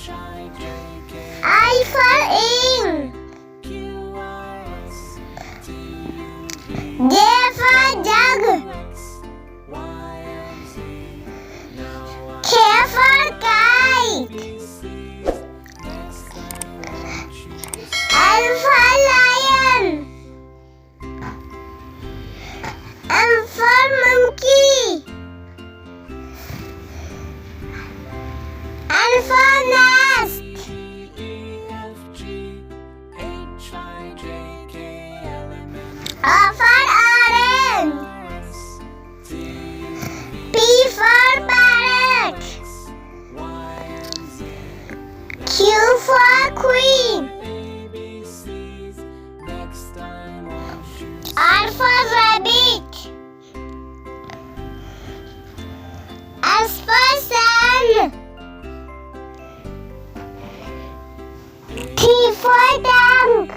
I for ink. J for jug. K for kite. L for lion. M for monkey. N for nest. O for orange. P for parrot. Q for queen. R for rabbit. S for sun. T for tank.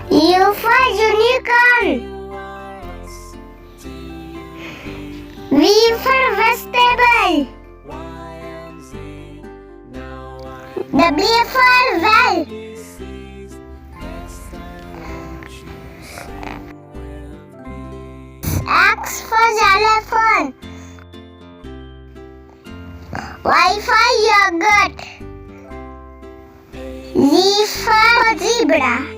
U for unicorn. V for vegetable. W for well. X for xylophone. Y for yogurt. Z for zebra.